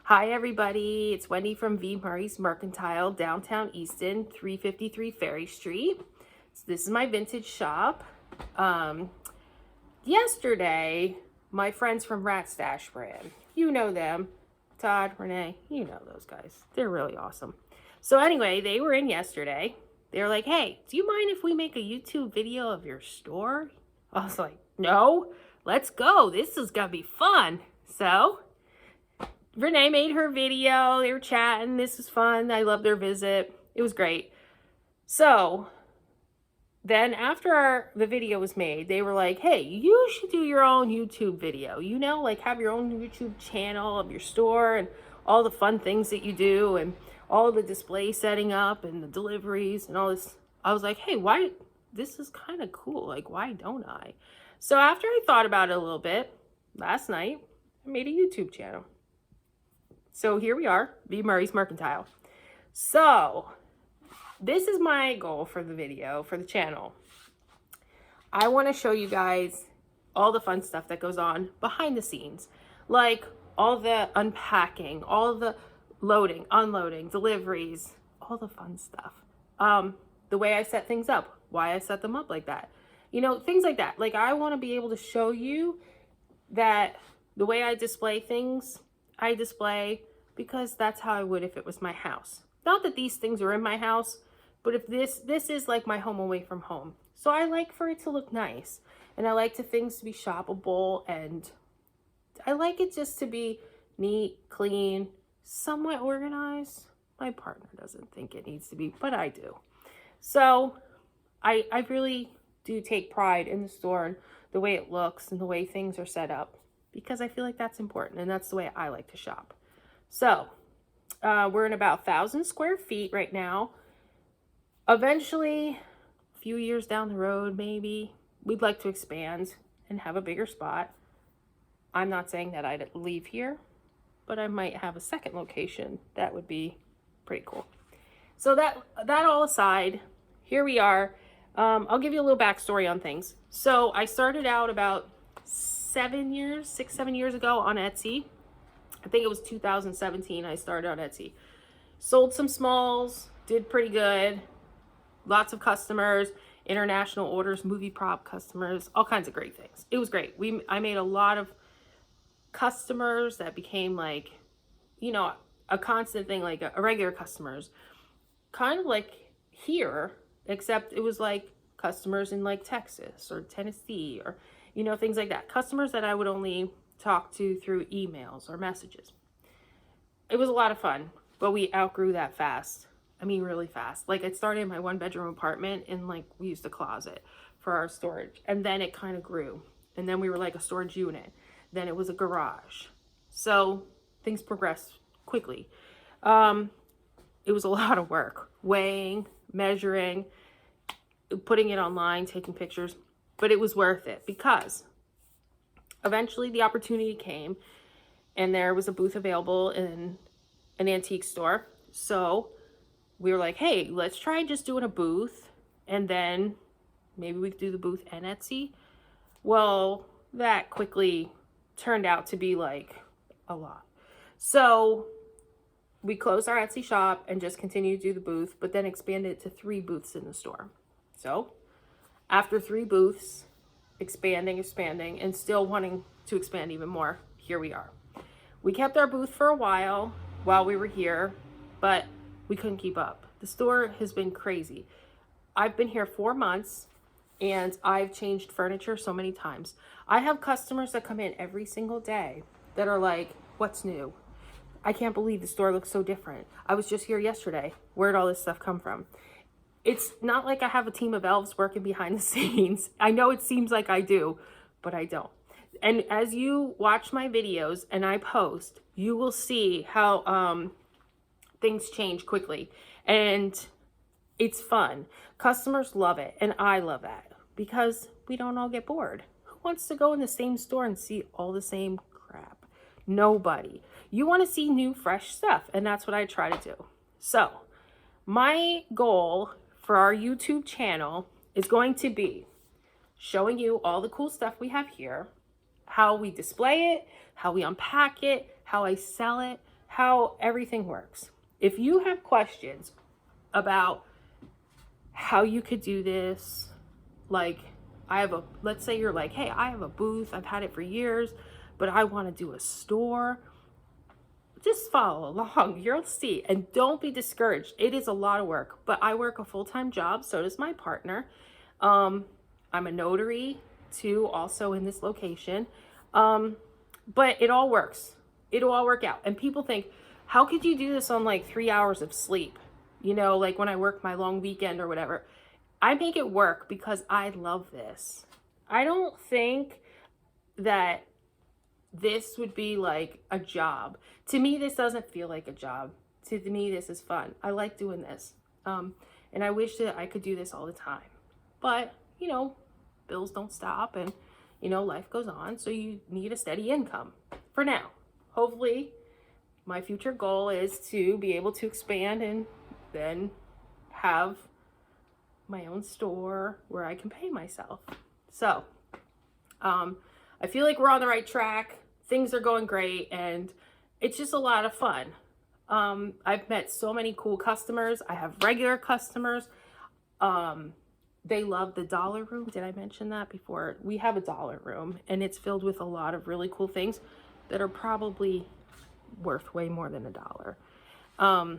Hi everybody, it's Wendy from V. Murray's Mercantile, downtown Easton, 353 Ferry Street. So this is my vintage shop. Yesterday, my friends from Rat Stash were in. You know them. Todd, Renee, you know those guys. They're really awesome. So anyway, they were in yesterday. They were like, hey, do you mind if we make a YouTube video of your store? I was like, no, let's go. This is gonna be fun. So Renee made her video. They were chatting. This was fun. I loved their visit. It was great. So then after the video was made, they were like, hey, you should do your own YouTube video. You know, like have your own YouTube channel of your store and all the fun things that you do and all the display setting up and the deliveries and all this. I was like, hey, why? This is kind of cool. Like, why don't I? So after I thought about it a little bit, last night, I made a YouTube channel. So here we are, V. Murray's Mercantile. So this is my goal for the video, for the channel. I want to show you guys all the fun stuff that goes on behind the scenes. Like all the unpacking, all the loading, unloading, deliveries, all the fun stuff. The way I set things up, why I set them up like that. You know, things like that. Like I want to be able to show you that the way I display things, I display because that's how I would if it was my house. Not that these things are in my house, but if this is like my home away from home. So I like for it to look nice. And I like things to be shoppable, and I like it just to be neat, clean, somewhat organized. My partner doesn't think it needs to be, but I do. So I really do take pride in the store and the way it looks and the way things are set up, because I feel like that's important, and that's the way I like to shop. So we're in about 1,000 square feet right now. Eventually, a few years down the road, maybe, we'd like to expand and have a bigger spot. I'm not saying that I'd leave here, but I might have a second location. That would be pretty cool. So that all aside, here we are. I'll give you a little backstory on things. So I started out about 7 years ago on Etsy. I think it was 2017 I started on Etsy. Sold some smalls, did pretty good. Lots of customers, international orders, movie prop customers, all kinds of great things. It was great. I made a lot of customers that became like, you know, a constant thing, like a regular customers. Kind of like here, except it was like customers in like Texas or Tennessee or, you know, things like that. Customers that I would only talk to through emails or messages. It was a lot of fun, but we outgrew that fast. I mean, really fast. Like it started in my 1-bedroom apartment, and like we used a closet for our storage, and then it kind of grew, and then we were like a storage unit. Then it was a garage. So things progressed quickly. It was a lot of work, weighing, measuring, putting it online, taking pictures, but it was worth it because eventually the opportunity came and there was a booth available in an antique store. So we were like, hey, let's try just doing a booth, and then maybe we could do the booth and Etsy. Well, that quickly turned out to be like a lot. So we closed our Etsy shop and just continued to do the booth, but then expanded to 3 booths in the store. So after 3 booths, expanding, and still wanting to expand even more, here we are. We kept our booth for a while we were here, but we couldn't keep up. The store has been crazy. I've been here 4 months and I've changed furniture so many times. I have customers that come in every single day that are like, what's new? I can't believe the store looks so different. I was just here yesterday. Where'd all this stuff come from? It's not like I have a team of elves working behind the scenes. I know it seems like I do, but I don't. And as you watch my videos and I post, you will see how things change quickly. And it's fun. Customers love it. And I love that because we don't all get bored. Who wants to go in the same store and see all the same crap? Nobody. You want to see new, fresh stuff. And that's what I try to do. So my goal for our YouTube channel is going to be showing you all the cool stuff we have here, how we display it, how we unpack it, how I sell it, how everything works. If you have questions about how you could do this, like let's say you're like, hey, I have a booth, I've had it for years, but I want to do a store, just follow along. You'll see. And don't be discouraged. It is a lot of work, but I work a full-time job. So does my partner. I'm a notary too, also in this location. But it all works. It'll all work out. And people think, how could you do this on like 3 hours of sleep? You know, like when I work my long weekend or whatever. I make it work because I love this. I don't think that this would be like a job. To me, this doesn't feel like a job. To me, this is fun. I like doing this. And I wish that I could do this all the time. But, you know, bills don't stop and, you know, life goes on. So you need a steady income for now. Hopefully, my future goal is to be able to expand and then have my own store where I can pay myself. So, I feel like we're on the right track. Things are going great and it's just a lot of fun. I've met so many cool customers. I have regular customers. They love the dollar room. Did I mention that before? We have a dollar room and it's filled with a lot of really cool things that are probably worth way more than $1.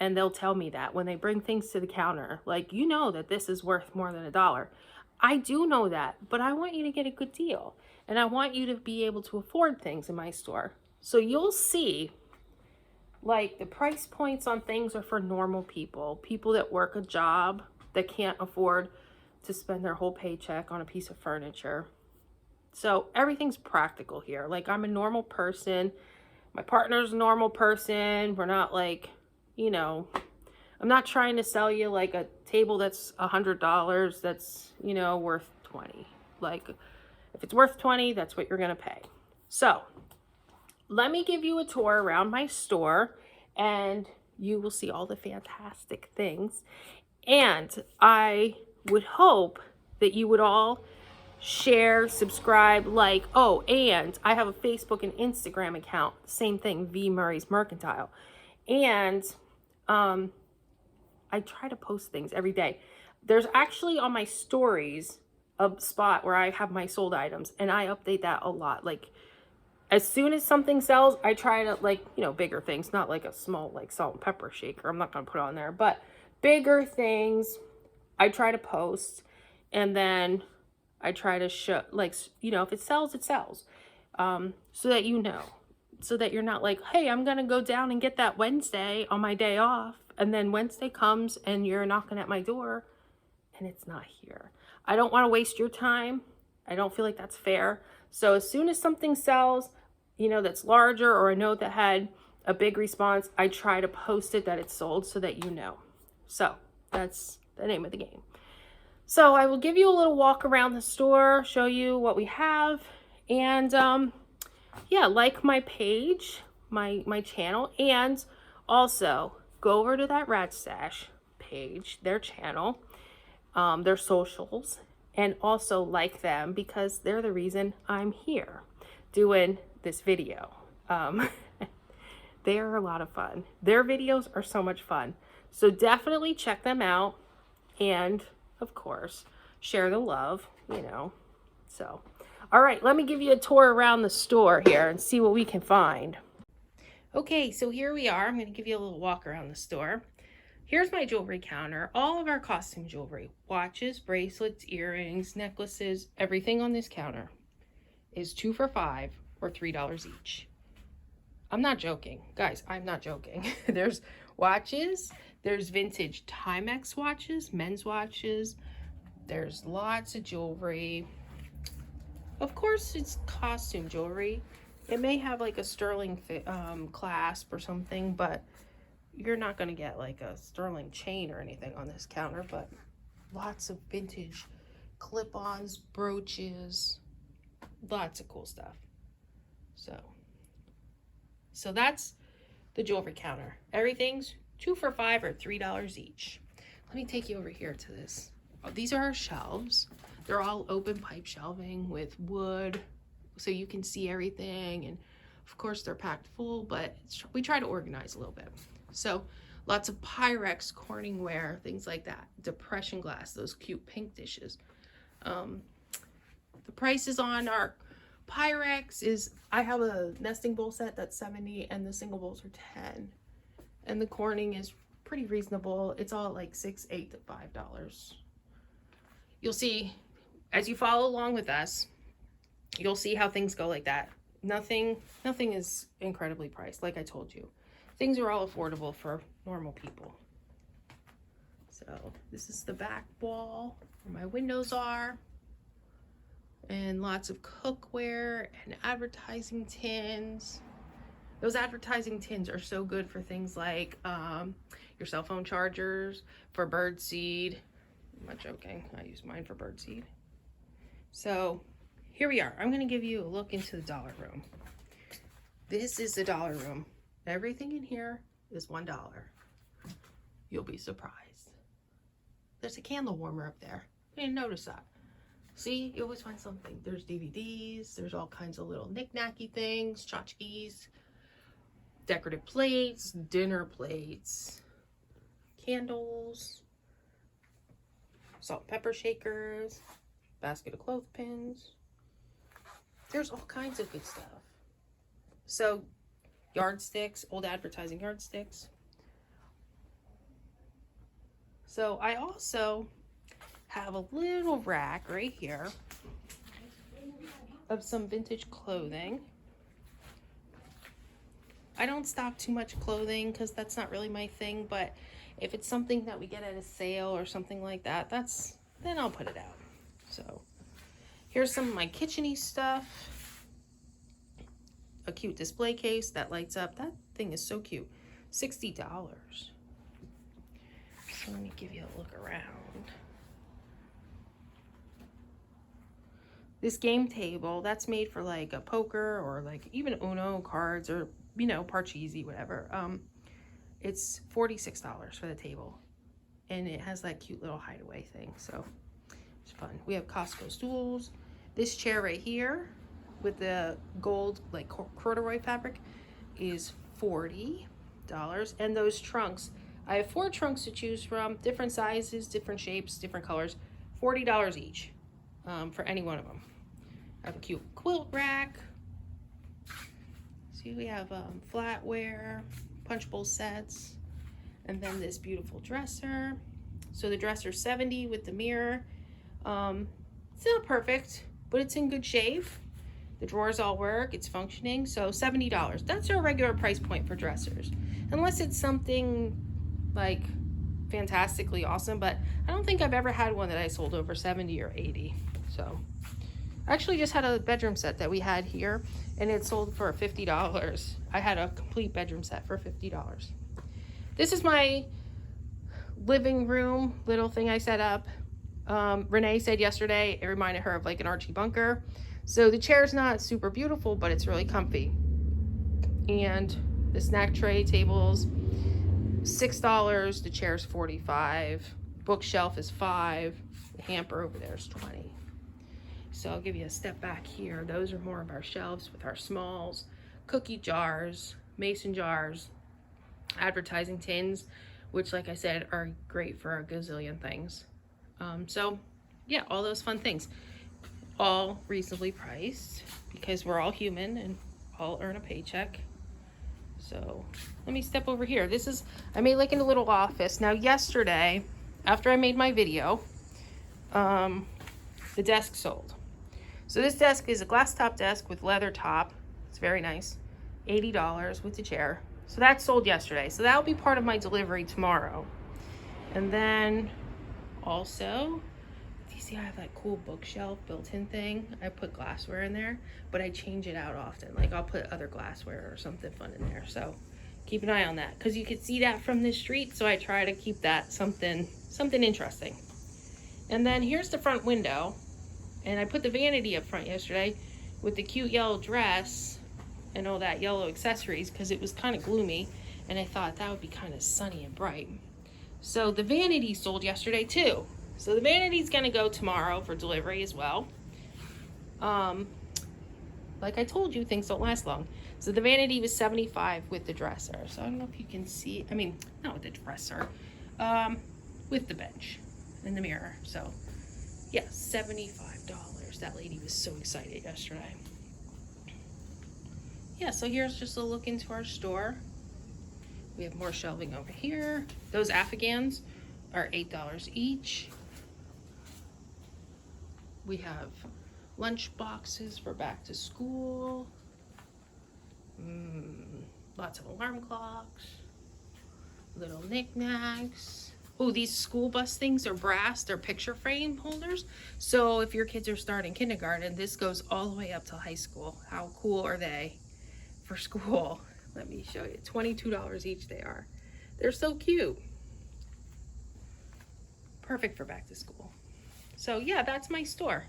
And they'll tell me that when they bring things to the counter, like, you know that this is worth more than $1. I do know that, but I want you to get a good deal. And I want you to be able to afford things in my store. So you'll see, like, the price points on things are for normal people. People that work a job that can't afford to spend their whole paycheck on a piece of furniture. So everything's practical here. Like, I'm a normal person. My partner's a normal person. We're not like, you know, I'm not trying to sell you like a table that's $100 that's, you know, worth 20. Like, if it's worth 20, that's what you're going to pay. So let me give you a tour around my store and you will see all the fantastic things. And I would hope that you would all share, subscribe, like, oh, and I have a Facebook and Instagram account, same thing, V Murray's Mercantile. And I try to post things every day. There's actually on my stories a spot where I have my sold items and I update that a lot. Like, as soon as something sells, I try to, like, you know, bigger things, not like a small, like, salt and pepper shaker. I'm not going to put on there, but bigger things I try to post. And then I try to show, like, you know, if it sells, it sells. So that you know, so that you're not like, hey, I'm going to go down and get that Wednesday on my day off. And then Wednesday comes and you're knocking at my door and it's not here. I don't want to waste your time. I don't feel like that's fair. So as soon as something sells, you know, that's larger or a note that had a big response, I try to post it that it's sold so that you know. So that's the name of the game. So I will give you a little walk around the store, show you what we have. And yeah, like my page, my channel, and also go over to that Rat Stash page, their channel, their socials, and also like them because they're the reason I'm here doing this video. They are a lot of fun. Their videos are so much fun. So definitely check them out. And of course, share the love, you know. So, all right, let me give you a tour around the store here and see what we can find. Okay, so here we are. I'm going to give you a little walk around the store. Here's my jewelry counter. All of our costume jewelry, watches, bracelets, earrings, necklaces, everything on this counter is 2 for $5 or $3 each. I'm not joking. Guys, I'm not joking. There's watches, there's vintage Timex watches, men's watches. There's lots of jewelry. Of course, it's costume jewelry. It may have like a sterling clasp or something, but you're not going to get like a sterling chain or anything on this counter, but lots of vintage clip-ons, brooches, lots of cool stuff. So that's the jewelry counter. Everything's 2 for $5 or $3 each. Let me take you over here to this. Oh, these are our shelves. They're all open pipe shelving with wood so you can see everything, and Of course, they're packed full, but we try to organize a little bit. So lots of Pyrex, Corningware, things like that. Depression glass, those cute pink dishes. The prices on our Pyrex is, I have a nesting bowl set that's $70 and the single bowls are $10. And the Corning is pretty reasonable. It's all like $6, $8 to $5. You'll see, as you follow along with us, you'll see how things go like that. Nothing is incredibly priced, like I told you. Things are all affordable for normal people. So this is the back wall where my windows are. And lots of cookware and advertising tins. Those advertising tins are so good for things like your cell phone chargers, for birdseed. I'm not joking, I use mine for birdseed. So here we are. I'm going to give you a look into the dollar room. This is the dollar room. Everything in here is $1. You'll be surprised. There's a candle warmer up there. I didn't notice that. See, you always find something. There's DVDs. There's all kinds of little knick-knacky things, tchotchkes, decorative plates, dinner plates, candles, salt and pepper shakers, basket of clothespins. There's all kinds of good stuff. So, yardsticks, old advertising yardsticks. So, I also have a little rack right here of some vintage clothing. I don't stock too much clothing because that's not really my thing, but if it's something that we get at a sale or something like that, then I'll put it out. So here's some of my kitchen-y stuff. A cute display case that lights up. That thing is so cute. $60. So let me give you a look around. This game table, that's made for like a poker or like even Uno cards or, you know, Parcheesi, whatever. It's $46 for the table. And it has that cute little hideaway thing. So it's fun. We have Costco Stools. This chair right here with the gold like corduroy fabric is $40. And those trunks, I have 4 trunks to choose from, different sizes, different shapes, different colors, $40 each for any one of them. I have a cute quilt rack. See, we have flatware, punch bowl sets, and then this beautiful dresser. So the dresser's $70 with the mirror. It's not perfect, but it's in good shape. The drawers all work, it's functioning, so $70. That's our regular price point for dressers. Unless it's something like fantastically awesome, but I don't think I've ever had one that I sold over $70 or $80. So I actually just had a bedroom set that we had here and it sold for $50. I had a complete bedroom set for $50. This is my living room little thing I set up. Renee said yesterday it reminded her of like an Archie bunker. So the chair's not super beautiful, but it's really comfy. And the snack tray tables, $6. The chair's $45. Bookshelf is $5. The hamper over there is $20. So I'll give you a step back here. Those are more of our shelves with our smalls, cookie jars, mason jars, advertising tins, which like I said are great for a gazillion things. So yeah, all those fun things, all reasonably priced because we're all human and all earn a paycheck. So let me step over here. I made like in a little office. Now yesterday, after I made my video, the desk sold. So this desk is a glass top desk with leather top. It's very nice. $80 with the chair. So that sold yesterday. So that'll be part of my delivery tomorrow. And then also, do you see I have that cool bookshelf built-in thing? I put glassware in there, but I change it out often. Like I'll put other glassware or something fun in there. So keep an eye on that because you can see that from the street. So I try to keep that something interesting. And then here's the front window. And I put the vanity up front yesterday with the cute yellow dress and all that yellow accessories because it was kind of gloomy. And I thought that would be kind of sunny and bright. So the vanity sold yesterday too. So the vanity's gonna go tomorrow for delivery as well. Like I told you, things don't last long. So the vanity was $75 with the dresser. So I don't know if you can see, I mean, not with the dresser, with the bench and the mirror. So yeah, $75. That lady was so excited yesterday. Yeah, so here's just a look into our store. We have more shelving over here. Those Afghans are $8 each. We have lunch boxes for back to school. Lots of alarm clocks. Little knickknacks. Oh, these school bus things are brass. They're picture frame holders. So if your kids are starting kindergarten, this goes all the way up to high school. How cool are they for school? Let me show you. $22 each they are. They're so cute. Perfect for back to school. So yeah, that's my store.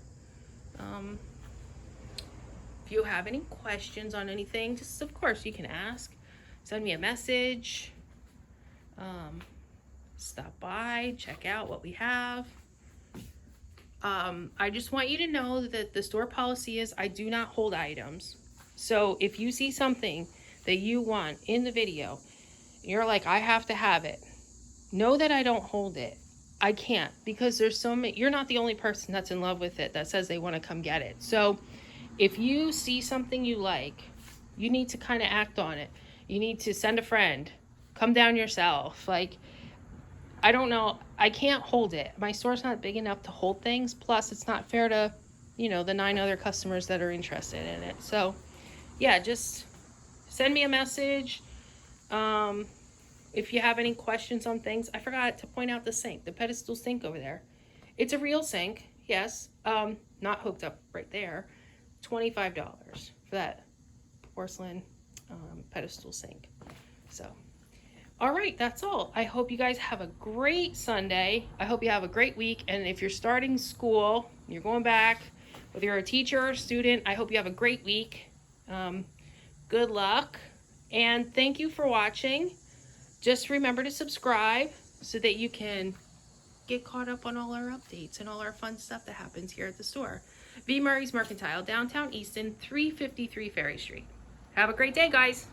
If you have any questions on anything, just of course you can ask. Send me a message. Stop by, check out what we have. I just want you to know that the store policy is I do not hold items. So if you see something that you want in the video, you're like, I have to have it, know that I don't hold it. I can't, because there's so many. You're not the only person that's in love with it that says they want to come get it. So if you see something you like, you need to kind of act on it. You need to send a friend, come down yourself. Like, I don't know, I can't hold it. My store's not big enough to hold things. Plus, it's not fair to, you know, the 9 other customers that are interested in it. So, yeah, just send me a message. If you have any questions on things, I forgot to point out the sink, the pedestal sink over there. It's a real sink, yes, not hooked up right there. $25 for that porcelain pedestal sink. So. All right, that's all. I hope you guys have a great Sunday. I hope you have a great week. And if you're starting school, you're going back, whether you're a teacher or a student, I hope you have a great week. Good luck. And thank you for watching. Just remember to subscribe so that you can get caught up on all our updates and all our fun stuff that happens here at the store. V. Murray's Mercantile, downtown Easton, 353 Ferry Street. Have a great day, guys.